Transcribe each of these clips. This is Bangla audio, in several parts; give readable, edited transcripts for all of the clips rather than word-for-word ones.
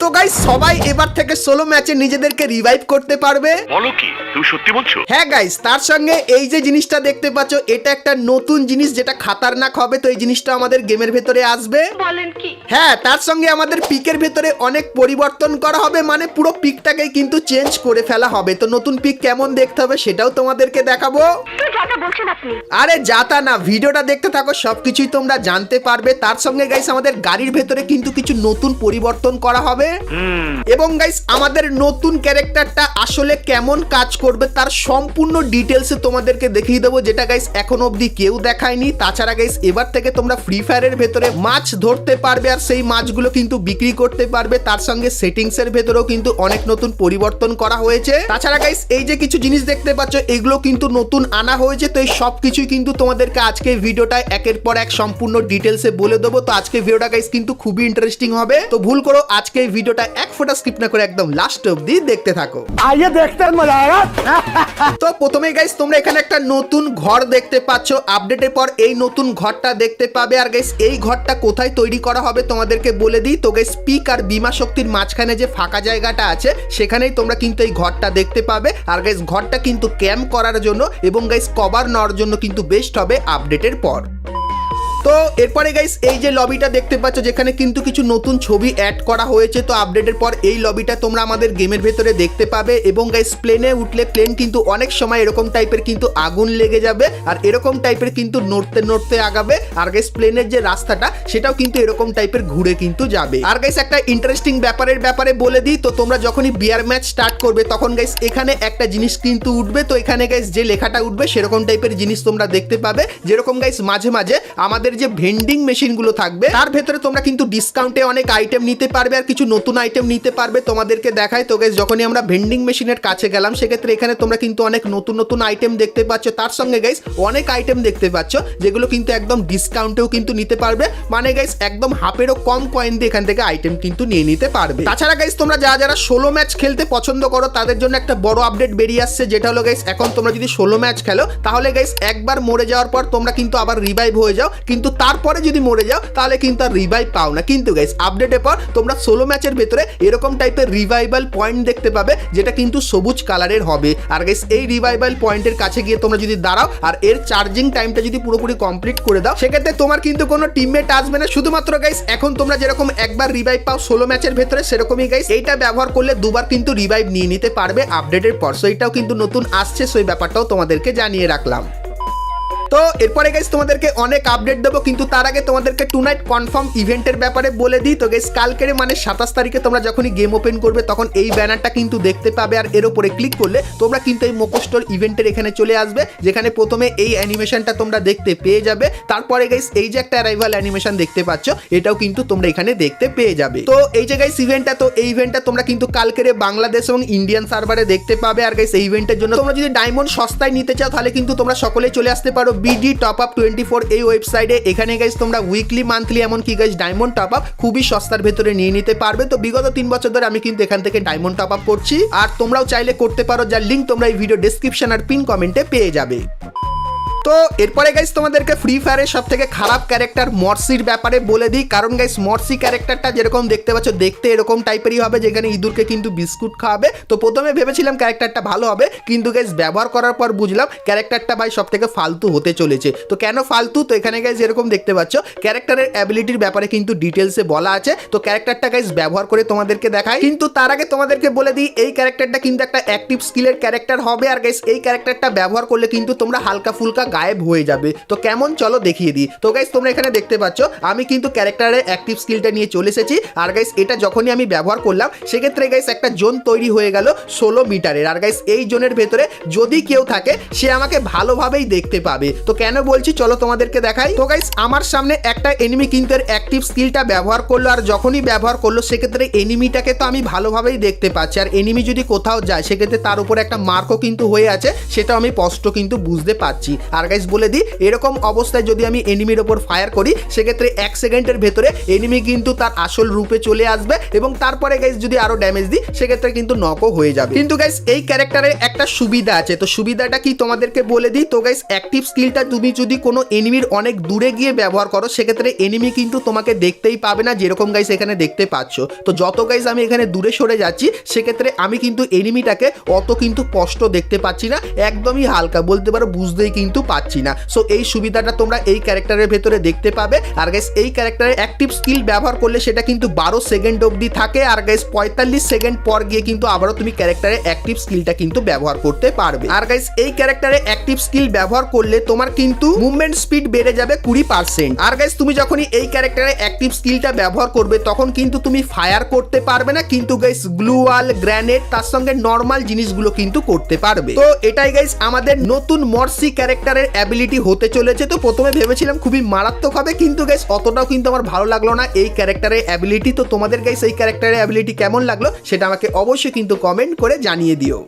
তো গাইস সবাই এবার থেকে সোলো ম্যাচে নিজেদেরকে রিভাইভ করতে পারবে। বলো কি তুমি সত্যি বলছো? হ্যাঁ গাইস, তার সঙ্গে এই যে জিনিসটা দেখতে পাচ্ছ এটা একটা নতুন জিনিস যেটা খাতারনাক হবে। তো এই জিনিসটা আমাদের গেমের ভেতরে আসবে। বলেন কি? হ্যাঁ, তার সঙ্গে আমাদের পিকের ভেতরে অনেক পরিবর্তন করা হবে, মানে পুরো পিকটাকেই কিন্তু চেঞ্জ করে ফেলা হবে। তো নতুন পিক কেমন দেখতে হবে সেটাও তোমাদেরকে দেখাবো। যাটা বলছেন আপনি। আরে যাতা না, ভিডিওটা দেখতে থাকো, সবকিছুই তোমরা জানতে পারবে। তার সঙ্গে গাইস আমাদের গাড়ির ভেতরে কিন্তু কিছু নতুন পরিবর্তন করা হবে এবং গাইস আমাদের নতুন ক্যারেক্টারটা আসলে কেমন কাজ করবে তার সম্পূর্ণ ডিটেলসে তোমাদেরকে দেখিয়ে দেবো, যেটা গাইস এখন অবধি কেউ দেখায়নি। তাছাড়া গাইস এবার থেকে তোমরা ফ্রি ফায়ারের ভেতরে মাছ ধরতে পারবে আর সেই মাছগুলো কিন্তু বিক্রি করতে পারবে। তার সঙ্গে সেটিংস এর ভেতরেও কিন্তু অনেক নতুন পরিবর্তন করা হয়েছে। তাছাড়া গাইস এই যে কিছু জিনিস দেখতে পাচ্ছ এগুলো কিন্তু নতুন আনা হয়েছে। তো এই সব কিছুই কিন্তু তোমাদেরকে আজকে ভিডিওটায় একের পর এক সম্পূর্ণ ডিটেলসে বলে দেবো। তো আজকে ভিডিওটা গাইস কিন্তু খুবই ইন্টারেস্টিং হবে। তো ভুল করো আজকে এই ভিডিওটা এক ফোঁটা স্কিপ না করে একদম লাস্ট অবধি দেখতে থাকো। आइए देखते हैं मजा आएगा। তো প্রথমে গাইস তোমরা এখানে একটা নতুন ঘর দেখতে পাচ্ছ। আপডেটের পর এই নতুন ঘরটা দেখতে পাবে। আর গাইস এই ঘরটা কোথায় তৈরি করা হবে তোমাদেরকে বলে দিই। তো গাইস পিক আর বিমা শক্তির মাঝখানে যে ফাঁকা জায়গাটা আছে সেখানেই তোমরা কিন্তু এই ঘরটা দেখতে পাবে। আর গাইস ঘরটা কিন্তু ক্যাম্প করার জন্য এবং গাইস কভার নেওয়ার জন্য কিন্তু বেস্ট হবে আপডেটের পর। তো এরপরে গাইস এই যে লবিটা দেখতে পাচ্ছ যেখানে কিন্তু কিছু নতুন ছবি অ্যাড করা হয়েছে। তো আপডেটের পর এই লবিটা তোমরা আমাদের গেমের ভেতরে দেখতে পাবে এবং গাইস প্লেনে উঠলে প্লেন কিন্তু অনেক সময় এরকম টাইপের কিন্তু আগুন লেগে যাবে আর এরকম টাইপের কিন্তু নড়তে নড়তে আগাবে। আর গাইস প্লেনের যে রাস্তাটা সেটাও কিন্তু এরকম টাইপের ঘুরে কিন্তু যাবে। আর গাইস একটা ইন্টারেস্টিং ব্যাপারে বলে দিই, তো তোমরা যখনই বিয়ার ম্যাচ স্টার্ট করবে তখন গাইস এখানে একটা জিনিস কিন্তু উঠবে। তো এখানে গাইস যে লেখাটা উঠবে সেরকম টাইপের জিনিস তোমরা দেখতে পাবে। যেরকম গাইস মাঝে মাঝে আমাদের যে ভেন্ডিং মেশিনগুলো থাকবে তার ভেতরে তোমরা কিন্তু ডিসকাউন্টে অনেক আইটেম নিতে পারবে আর কিছু নতুন আইটেম নিতে পারবে। তোমাদেরকে দেখায় তো গাইস যখনই আমরা ভেন্ডিং মেশিনের কাছে গেলাম সেক্ষেত্রে এখানে তোমরা কিন্তু অনেক নতুন নতুন আইটেম দেখতে পাচ্ছ। তার সঙ্গে গাইস অনেক আইটেম দেখতে পাচ্ছ যেগুলো কিন্তু একদম ডিসকাউন্টেও কিন্তু নিতে পারবে, মানে গাইস একদম হাফেরও কম কয়েন দিয়ে এখান থেকে আইটেম কিন্তু নিয়ে নিতে পারবে। তাছাড়া গাইস তোমরা যারা 16 ম্যাচ খেলতে পছন্দ করো তাদের জন্য একটা বড় আপডেট বেরিয়ে আসছে, যেটা হলো গাইস এখন তোমরা যদি 16 ম্যাচ খেলো তাহলে গাইস একবার মরে যাওয়ার পর তোমরা কিন্তু আবার রিভাইভ হয়ে যাও, কিন্তু তারপরে যদি মরে যাও তাহলে কিন্তু আর রিভাইভ পাও না। কিন্তু গাইস আপডেটের পর তোমরা 16 ম্যাচের ভেতরে এরকম টাইপের রিভাইভাল পয়েন্ট দেখতে পাবে যেটা কিন্তু সবুজ কালারের হবে। আর গাইস এই রিভাইভাল পয়েন্টের কাছে গিয়ে তোমরা যদি দাঁড়াও আর এর চার্জিং টাইমটা যদি পুরোপুরি কমপ্লিট করে দাও সেক্ষেত্রে তোমার কিন্তু কোনো টিমমেট আসবে না। শুধুমাত্র গাইস এখন তোমরা যেরকম একবার রিভাইভ পাও 16 ম্যাচের ভেতরে সেরকমই গাইস এইটা ব্যবহার করলে দুবার কিন্তু রিভাইভ নিয়ে নিতে পারবে আপডেটের পর। সো এটাও কিন্তু নতুন আসছে, সেই ব্যাপারটাও তোমাদেরকে জানিয়ে রাখলাম। তো এরপরে গাইস তোমাদেরকে অনেক আপডেট দেবো, কিন্তু তার আগে তোমাদেরকে টুনাইট কনফার্ম ইভেন্টের ব্যাপারে বলে দিই। তো গাইস কালকের মানে 27 তারিখে তোমরা যখনই গেম ওপেন করবে তখন এই ব্যানারটা কিন্তু দেখতে পাবে আর এর উপরে ক্লিক করলে তোমরা কিন্তু এই মোকোস্টোর ইভেন্টের এখানে চলে আসবে, যেখানে প্রথমে এই অ্যানিমেশনটা তোমরা দেখতে পেয়ে যাবে। তারপরে গাইস এই যে একটা অ্যারাইভাল অ্যানিমেশন দেখতে পাচ্ছ এটাও কিন্তু তোমরা এখানে দেখতে পেয়ে যাবে। তো এই যে গাইস ইভেন্টটা, তো এই ইভেন্টটা তোমরা কিন্তু কালকের বাংলাদেশ এবং ইন্ডিয়ান সার্ভারে দেখতে পাবে। আর গাইস এই ইভেন্টের জন্য তোমরা যদি ডায়মন্ড সস্তায় নিতে চাও তাহলে কিন্তু তোমরা সকলেই চলে আসতে পারো BD টপ আপ 24 এই ওয়েবসাইটে। এখানে গাইস তোমরা উইকলি মান্থলি এমনকি গাইস ডায়মন্ড টপ আপ খুবই সস্তার ভেতরে নিয়ে নিতে পারবে। তো বিগত 3 বছর ধরে আমি কিন্তু এখান থেকে ডায়মন্ড টপ আপ করছি আর তোমরাও চাইলে করতে পারো, যার লিঙ্ক তোমরা এই ভিডিও ডেসক্রিপশন আর পিন কমেন্টে পেয়ে যাবে। তো এরপরে গাইস তোমাদেরকে ফ্রি ফায়ারের সব থেকে খারাপ ক্যারেক্টার মর্সির ব্যাপারে বলে দিই, কারণ গাইস মর্সি ক্যারেক্টারটা যেরকম দেখতে পাচ্ছ দেখতে এরকম টাইপেরই হবে, যেখানে ইঁদুরকে কিন্তু বিস্কুট খাওয়াবে। তো প্রথমে ভেবেছিলাম ক্যারেক্টারটা ভালো হবে, কিন্তু গাইস ব্যবহার করার পর বুঝলাম ক্যারেক্টারটা ভাই সব থেকে ফালতু হতে চলেছে। তো কেন ফালতু, তো এখানে গাইস যেরকম দেখতে পাচ্ছ ক্যারেক্টারের অ্যাবিলিটির ব্যাপারে কিন্তু ডিটেলসে বলা আছে। তো ক্যারেক্টারটা গাইস ব্যবহার করে তোমাদেরকে দেখাই, কিন্তু তার আগে তোমাদেরকে বলে দিই এই ক্যারেক্টারটা কিন্তু একটা অ্যাক্টিভ স্কিলের ক্যারেক্টার হবে। আর গাইস এই ক্যারেক্টারটা ব্যবহার করলে কিন্তু তোমরা হালকা ফুলকা গায়েব হয়ে যাবে। তো কেমন চলো দেখিয়ে দিই। তো গাইস তোমরা এখানে দেখতে পাচ্ছ আমি কিন্তু ক্যারেক্টারের অ্যাক্টিভ স্কিলটা নিয়ে চলে এসেছি। আর গাইস এটা যখনই আমি ব্যবহার করলাম সেক্ষেত্রে গাইস একটা জোন তৈরি হয়ে গেল 16 মিটারের। আর গাইস এই জোনের ভেতরে যদি কেউ থাকে সে আমাকে ভালোভাবেই দেখতে পাবে। তো কেন বলছি চলো তোমাদেরকে দেখাই। তো গাইস আমার সামনে একটা এনিমি কিন্তু এর অ্যাক্টিভ স্কিলটা ব্যবহার করলো, আর যখনই ব্যবহার করলো সেক্ষেত্রে এনিমিটাকে তো আমি ভালোভাবেই দেখতে পাচ্ছি। আর এনিমি যদি কোথাও যায় সেক্ষেত্রে তার উপরে একটা মার্কও কিন্তু হয়ে আছে, সেটা আমি স্পষ্ট কিন্তু বুঝতে পারছি। আর আর গাইস বলে দিই, এরকম অবস্থায় যদি আমি এনিমির ওপর ফায়ার করি সেক্ষেত্রে 1 সেকেন্ডের ভেতরে এনিমি কিন্তু তার আসল রূপে চলে আসবে এবং তারপরে গাইস যদি আরো ড্যামেজ দিই সেক্ষেত্রে কিন্তু নকও হয়ে যাবে। কিন্তু গাইস এই ক্যারেক্টারের একটা সুবিধা আছে, তো সুবিধাটা কি তোমাদেরকে বলে দিই। তো গাইস অ্যাক্টিভ স্কিলটা তুমি যদি কোনো এনিমির অনেক দূরে গিয়ে ব্যবহার করো সেক্ষেত্রে এনিমি কিন্তু তোমাকে দেখতেই পাবে না, যেরকম গাইস এখানে দেখতে পাচ্ছ। তো যত গাইস আমি এখানে দূরে সরে যাচ্ছি সেক্ষেত্রে আমি কিন্তু এনিমিটাকে অত কিন্তু স্পষ্ট দেখতে পাচ্ছি না, একদমই হালকা বলতে পারো বুঝতেই কিন্তু পাচ্ছি না। সো এই সুবিধাটা তোমরা এই ক্যারেক্টারের ভেতরে দেখতে পাবে। আর গাইস এই ক্যারেক্টারের অ্যাক্টিভ স্কিল ব্যবহার করলে সেটা কিন্তু 12 সেকেন্ড অবধি থাকে, আর গাইস 45 সেকেন্ড পর গিয়ে কিন্তু আবারও তুমি ক্যারেক্টারের অ্যাক্টিভ স্কিলটা কিন্তু ব্যবহার করতে পারবে। আর গাইস এই ক্যারেক্টারে অ্যাক্টিভ স্কিল ব্যবহার করলে তোমার কিন্তু মুভমেন্ট স্পিড বেড়ে যাবে 20%। আর গাইস তুমি যখনই এই ক্যারেক্টারে অ্যাক্টিভ স্কিলটা ব্যবহার করবে তখন কিন্তু তুমি ফায়ার করতে পারবে না, কিন্তু গাইস গ্লু ওয়াল, গ্রেনেড তার সঙ্গে নরমাল জিনিসগুলো কিন্তু করতে পারবে। তো এটাই গাইস আমাদের নতুন মর্সি ক্যারেক্টারের অ্যাবিলিটি হতে চলেছে। তো প্রথমে ভেবেছিলাম খুবই মারাত্মক হবে, কিন্তু গাইস অতটাও কিন্তু আমার ভালো লাগলো না এই ক্যারেক্টারের অ্যাবিলিটি। তো তোমাদের গাইস এই ক্যারেক্টারের অ্যাবিলিটি কেমন লাগলো সেটা আমাকে অবশ্যই কিন্তু কমেন্ট করে জানিয়ে দিও।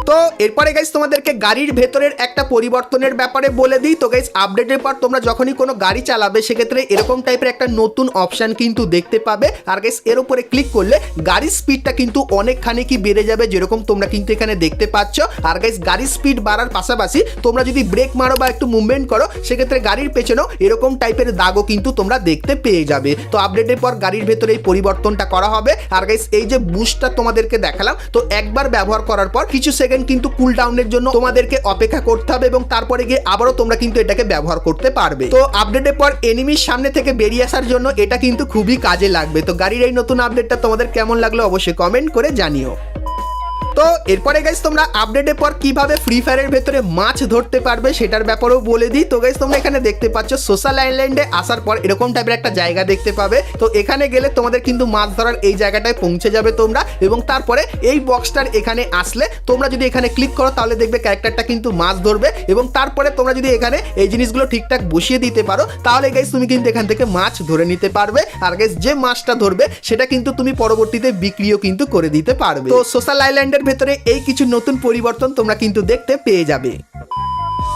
তো এরপরে গাইস তোমাদেরকে গাড়ির ভেতরের একটা পরিবর্তনের ব্যাপারে বলে দিই। তো গাইস আপডেটের পর তোমরা যখনই কোনো গাড়ি চালাবে সেক্ষেত্রে এরকম টাইপের একটা নতুন অপশন কিন্তু দেখতে পাবে। আর গাইস এর উপরে ক্লিক করলে গাড়ির স্পিডটা কিন্তু অনেকখানি কি বেড়ে যাবে, যেরকম তোমরা কিন্তু এখানে দেখতে পাচ্ছ। আর গাইস গাড়ির স্পিড বাড়ার পাশাপাশি তোমরা যদি ব্রেক মারো বা একটু মুভমেন্ট করো সেক্ষেত্রে গাড়ির পেছনেও এরকম টাইপের দাগও কিন্তু তোমরা দেখতে পেয়ে যাবে। তো আপডেটের পর গাড়ির ভেতরে এই পরিবর্তনটা করা হবে। আর গাইস এই যে বুস্টটা তোমাদেরকে দেখালাম, তো একবার ব্যবহার করার পর কিছু সেকেন্ড কিন্তু কুল ডাউনের জন্য তোমাদেরকে অপেক্ষা করতে হবে এবং তারপরে গিয়ে আবারও তোমরা কিন্তু এটাকে ব্যবহার করতে পারবে। তো আপডেটের পর এনিমির সামনে থেকে বেরিয়ে আসার জন্য এটা কিন্তু খুবই কাজে লাগবে। তো গাড়ির এই নতুন আপডেটটা তোমাদের কেমন লাগলো অবশ্যই কমেন্ট করে জানিও। তো এরপরে গাইস তোমরা আপডেটের পর কিভাবে ফ্রি ফায়ারের ভেতরে মাছ ধরতে পারবে সেটার ব্যাপারেও বলে দিই। তো গাইস তোমরা এখানে দেখতে পাচ্ছ সোশ্যাল আইল্যান্ডে আসার পর এরকম টাইপের একটা জায়গা দেখতে পাবে। তো এখানে গেলে তোমাদের কিন্তু মাছ ধরার এই জায়গাটায় পৌঁছে যাবে তোমরা, এবং তারপরে এই বক্সটার এখানে আসলে তোমরা যদি এখানে ক্লিক করো তাহলে দেখবে ক্যারেক্টারটা কিন্তু মাছ ধরবে, এবং তারপরে তোমরা যদি এখানে এই জিনিসগুলো ঠিকঠাক বসিয়ে দিতে পারো তাহলে গাইস তুমি কিন্তু এখান থেকে মাছ ধরে নিতে পারবে। আর গাইস যে মাছটা ধরবে সেটা কিন্তু তুমি পরবর্তীতে বিক্রিও কিন্তু করে দিতে পারবে। তো সোশ্যাল আইল্যান্ডের ভেতরে এই কিছু নতুন পরিবর্তন তোমরা কিন্তু দেখতে পেয়ে যাবে।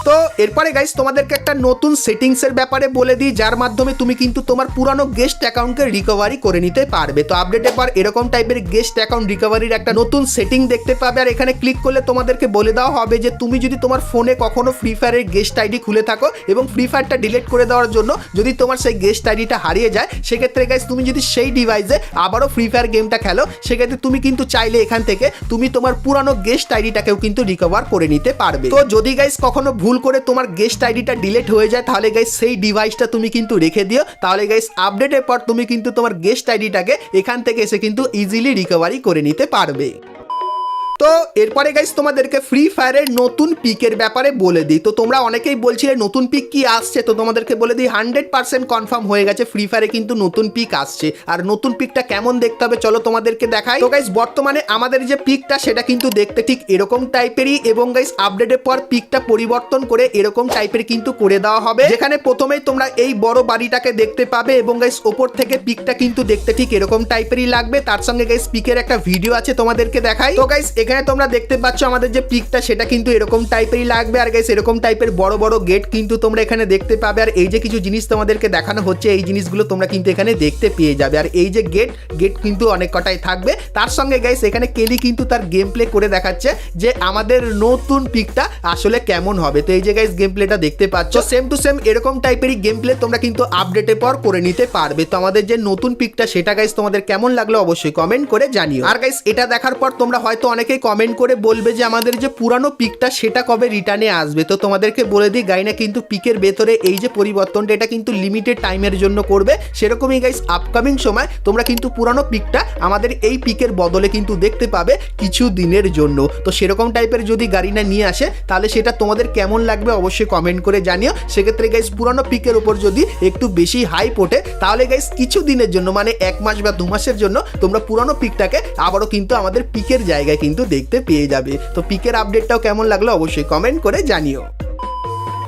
তো এরপরে গাইস তোমাদেরকে একটা নতুন সেটিংসের ব্যাপারে বলে দিই, যার মাধ্যমে তুমি কিন্তু তোমার পুরানো গেস্ট অ্যাকাউন্টকে রিকভারি করে নিতে পারবে। তো আপডেটের পর এরকম টাইপের গেস্ট অ্যাকাউন্ট রিকভারির একটা নতুন সেটিং দেখতে পাবে। আর এখানে ক্লিক করলে তোমাদেরকে বলে দেওয়া হবে যে তুমি যদি তোমার ফোনে কখনো ফ্রি ফায়ারের গেস্ট আইডি খুলে থাকো এবং ফ্রি ফায়ারটা ডিলিট করে দেওয়ার জন্য যদি তোমার সেই গেস্ট আইডিটা হারিয়ে যায় সেক্ষেত্রে গাইস তুমি যদি সেই ডিভাইসে আবারও ফ্রি ফায়ার গেমটা খেলো সেক্ষেত্রে তুমি কিন্তু চাইলে এখান থেকে তুমি তোমার পুরানো গেস্ট আইডিটাকেও কিন্তু রিকভার করে নিতে পারবে। তো যদি গাইস কখনো ভুল করে তোমার গেস্ট আইডিটা ডিলিট হয়ে যায় তাহলে গাইস সেই ডিভাইসটা তুমি কিন্তু রেখে দিও, তাহলে গাইস আপডেটের পর তুমি কিন্তু তোমার গেস্ট আইডিটাকে এখান থেকে এসে কিন্তু ইজিলি রিকভারি করে নিতে পারবে। তো এরপরে গাইস তোমাদেরকে ফ্রি ফায়ারের নতুন পিকের ব্যাপারে বলে দিই। তো তোমরা অনেকেই বলছিলে নতুন পিক কি আসছে, তো তোমাদেরকে বলে দিই 100% কনফার্ম হয়ে গেছে ফ্রি ফায়ারে কিন্তু নতুন পিক আসছে। আর নতুন পিকটা কেমন দেখতে হবে চলো তোমাদেরকে দেখাই। তো গাইস বর্তমানে আমাদের যে পিকটা সেটা কিন্তু দেখতে ঠিক এরকম টাইপেরই, এবং গাইস আপডেটের পর পিকটা পরিবর্তন করে এরকম টাইপের কিন্তু করে দেওয়া হবে, যেখানে প্রথমেই তোমরা এই বড় বাড়িটাকে দেখতে পাবে এবং গাইস ওপর থেকে পিকটা কিন্তু দেখতে ঠিক এরকম টাইপেরই লাগবে। তার সঙ্গে গাইস পিকের একটা ভিডিও আছে তোমাদেরকে দেখাই। তো গাইস এখানে তোমরা দেখতে পাচ্ছ আমাদের যে পিকটা সেটা কিন্তু এরকম টাইপেরই লাগবে। আর গাইস এরকম টাইপের বড় বড় গেট কিন্তু তোমরা এখানে দেখতে পাবে। আর এই যে কিছু জিনিস তোমাদেরকে দেখানো হচ্ছে এই জিনিসগুলো তোমরা কিন্তু এখানে দেখতে পেয়ে যাবে। আর এই যে গেট কিন্তু অনেক কটাই থাকবে। তার সঙ্গে গাইস এখানে কেলি কিন্তু তার গেম প্লে করে দেখাচ্ছে যে আমাদের নতুন পিকটা আসলে কেমন হবে। তো এই যে গাইস গেম প্লেটা দেখতে পাচ্ছ সেম টু সেম এরকম টাইপেরই গেম প্লে তোমরা কিন্তু আপডেটের পর করে নিতে পারবে। তো আমাদের যে নতুন পিকটা সেটা গাইস তোমাদের কেমন লাগলো অবশ্যই কমেন্ট করে জানিও। আর গাইস এটা দেখার পর তোমরা হয়তো অনেকেই কমেন্ট করে বলবে যে আমাদের যে পুরানো পিকটা সেটা কবে রিটার্নে আসবে। তো তোমাদেরকে বলে দিই গাইনা কিন্তু পিকের ভেতরে এই যে পরিবর্তনটা এটা কিন্তু লিমিটেড টাইমের জন্য করবে, সেরকমই গাইস আপকামিং সময় তোমরা কিন্তু পুরানো পিকটা আমাদের এই পিকের বদলে কিন্তু দেখতে পাবে কিছু দিনের জন্য। তো সেরকম টাইপের যদি গাড়িনা নিয়ে আসে তাহলে সেটা তোমাদের কেমন লাগবে অবশ্যই কমেন্ট করে জানিও। সেক্ষেত্রে গাইস পুরানো পিকের উপর যদি একটু বেশি হাইপ ওঠে তাহলে গাইস কিছু দিনের জন্য মানে 1 মাস বা 2 মাসের জন্য তোমরা পুরানো পিকটাকে আবারও কিন্তু আমাদের পিকের জায়গায় কিন্তু দেখতে পেয়ে যাবে। তো পিকের আপডেটটাও কেমন লাগলো অবশ্যই কমেন্ট করে জানিও।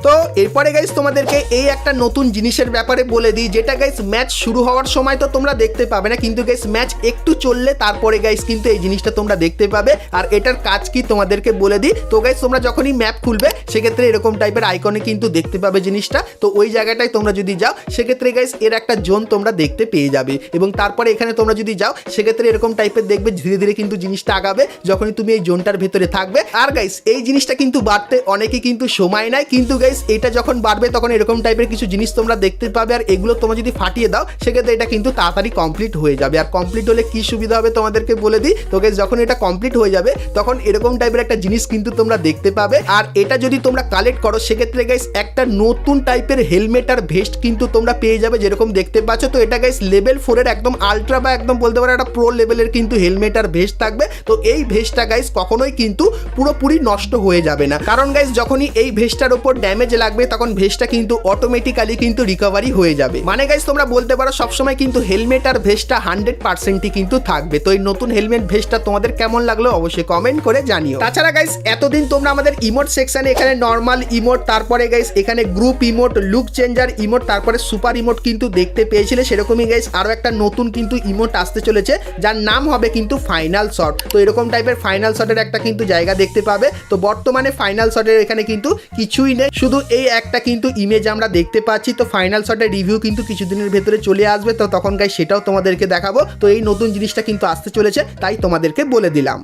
তো এরপরে গাইস তোমাদেরকে এই একটা নতুন জিনিসের ব্যাপারে বলে দিই, যেটা গাইস ম্যাচ শুরু হওয়ার সময় তো তোমরা দেখতে পাবে না, কিন্তু গাইস ম্যাচ একটু চললে তারপরে গাইস কিন্তু এই জিনিসটা তোমরা দেখতে পাবে। আর এটার কাজ কি তোমাদেরকে বলে দিই। তো গাইস তোমরা যখনই ম্যাপ খুলবে সেক্ষেত্রে এরকম টাইপের আইকনে কিন্তু দেখতে পাবে জিনিসটা। তো ওই জায়গাটায় তোমরা যদি যাও সেক্ষেত্রে গাইস এর একটা জোন তোমরা দেখতে পেয়ে যাবে, এবং তারপরে এখানে তোমরা যদি যাও সেক্ষেত্রে এরকম টাইপের দেখবে ধীরে ধীরে কিন্তু জিনিসটা আগাবে যখনই তুমি এই জোনটার ভেতরে থাকবে। আর গাইস এই জিনিসটা কিন্তু বাড়তে অনেকে কিন্তু সময় নেয়, কিন্তু গাইস এটা যখন বাড়বে তখন এরকম টাইপের কিছু জিনিস তোমরা দেখতে পাবে। আর এগুলো তোমরা যদি ফাটিয়ে দাও সেক্ষেত্রে এটা কিন্তু তাড়াতাড়ি কমপ্লিট হয়ে যাবে। আর কমপ্লিট হলে কি সুবিধা হবে তোমাদেরকে বলে দিই। তো গাইস যখন এটা কমপ্লিট হয়ে যাবে তখন এরকম টাইপের একটা জিনিস কিন্তু তোমরা দেখতে পাবে। আর এটা যদি তোমরা কালেক্ট করো সেক্ষেত্রে গাইস একটা নতুন টাইপের হেলমেট আর ভেস্ট কিন্তু তোমরা পেয়ে যাবে, যেরকম দেখতে পাচ্ছ। তো এটা গাইস লেভেল 4 এর একদম আলট্রা বা একদম বলতে পারো একটা প্রো লেভেলের কিন্তু হেলমেট আর ভেস্ট থাকবে। তো এই ভেস্টটা গাইস কখনোই কিন্তু পুরোপুরি নষ্ট হয়ে যাবে না, কারণ গাইস যখনই এই ভেস্টটার উপর ড্যামেজ লাগবে তখন ভেস্টটা কিন্তু অটোমেটিক্যালি কিন্তু রিকভারি হয়ে যাবে। মানে গাইস তোমরা বলতে পারো সবসময় কিন্তু হেলমেট আর ভেস্টটা 100%ই কিন্তু থাকবে। তো এই নতুন হেলমেট ভেস্টটা তোমাদের কেমন লাগলো অবশ্যই কমেন্ট করে জানিও। তাছাড়া গাইস এতদিন তোমরা আমাদের ইমোট সেকশনে এখানে নর্মাল ইমোট, তারপরে গাইস এখানে group emote, look changer emote, তারপরে সুপার ইমোট কিন্তু দেখতে পেয়েছিলে। সেরকমই গাইস আরো একটা নতুন কিন্তু ইমোট আসতে চলেছে যার নাম হবে কিন্তু ফাইনাল শট। তো এরকম টাইপের ফাইনাল শটের একটা কিন্তু জায়গা দেখতে পাবে। তো বর্তমানে ফাইনাল শটের এখানে কিন্তু কিছুই নেই, শুধু এই একটা কিন্তু ইমেজ আমরা দেখতে পাচ্ছি। তো ফাইনাল শটের রিভিউ কিন্তু কিছুদিনের ভেতরে চলে আসবে, তো তখন গাইস সেটাও তোমাদেরকে দেখাবো। তো এই নতুন জিনিসটা কিন্তু আসতে চলেছে, তাই তোমাদেরকে বলে দিলাম।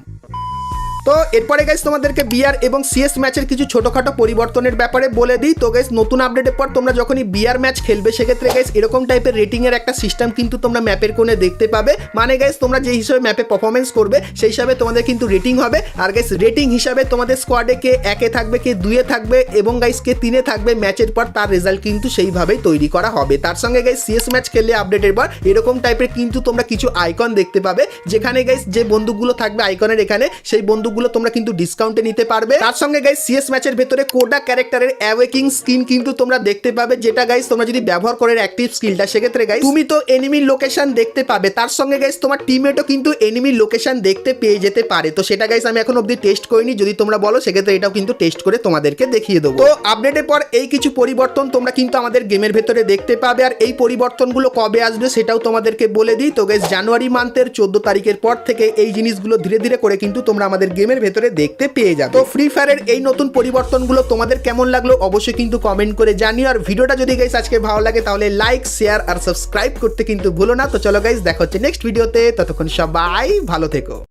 তো এরপরে গাইস তোমাদেরকে বিআর এবং সিএস ম্যাচের কিছু ছোটখাটো পরিবর্তনের ব্যাপারে বলে দিই। তো গাইস নতুন আপডেটের পর তোমরা যখনই বিআর ম্যাচ খেলবে সেক্ষেত্রে গাইস এরকম টাইপের রেটিং এর একটা সিস্টেম কিন্তু তোমরা ম্যাপের কোণে দেখতে পাবে। মানে গাইস তোমরা যে হিসাবে ম্যাপে পারফরমেন্স করবে সেই হিসাবে তোমাদের কিন্তু রেটিং হবে। আর গাইস রেটিং হিসাবে তোমাদের স্কোয়াডে কে 1-এ থাকবে, কে 2-এ থাকবে এবং গাইস কে 3-এ থাকবে, ম্যাচের পর তার রেজাল্ট কিন্তু সেইভাবেই তৈরি করা হবে। তার সঙ্গে গাইস সিএস ম্যাচ খেললে আপডেটের পর এরকম টাইপের কিন্তু তোমরা কিছু আইকন দেখতে পাবে, যেখানে গাইস যে বন্দুকগুলো থাকবে আইকনের এখানে সেই বন্দুকগুলো তোমরা কিন্তু ডিসকাউন্টে নিতে পারবে। তার সঙ্গে গাইস সিএস ম্যাচের ভেতরে কোডা ক্যারেক্টারের অ্যাওয়েকিং স্কিন কিন্তু তোমরা দেখতে পাবে, যেটা গাইস তোমরা যদি ব্যবহার করে অ্যাক্টিভ স্কিলটা সেক্ষেত্রে গাইস তুমি তো এনিমির লোকেশন দেখতে পাবে, তার সঙ্গে গাইস তোমার টিমমেটও কিন্তু এনিমির লোকেশন দেখতে পেয়ে যেতে পারে। তো সেটা গাইস আমি এখন অবধি টেস্ট করিনি, যদি তোমরা বলো সেক্ষেত্রে এটাও কিন্তু টেস্ট করে তোমাদেরকে দেখিয়ে দেবো। তো আপডেটের পর এই কিছু পরিবর্তন তোমরা কিন্তু আমাদের গেমের ভেতরে দেখতে পাবে। আর এই পরিবর্তনগুলো কবে আসবে সেটাও তোমাদেরকে বলে দিই। তো গাইস জানুয়ারি মান্থের 14 তারিখের পর থেকে এই জিনিসগুলো ধীরে ধীরে করে কিন্তু তোমরা আমাদের গেমের ভেতরে দেখতে পেয়ে যাবে। তো ফ্রি ফায়ারের এই নতুন পরিবর্তনগুলো তোমাদের কেমন লাগলো অবশ্যই কিন্তু কমেন্ট করে জানিও। আর ভিডিওটা যদি গাইস আজকে ভালো লাগে তাহলে লাইক, শেয়ার আর সাবস্ক্রাইব করতে কিন্তু ভুলো না। তো চলো গাইস দেখা হচ্ছে নেক্সট ভিডিওতে, ততক্ষণ সবাই ভালো থেকো।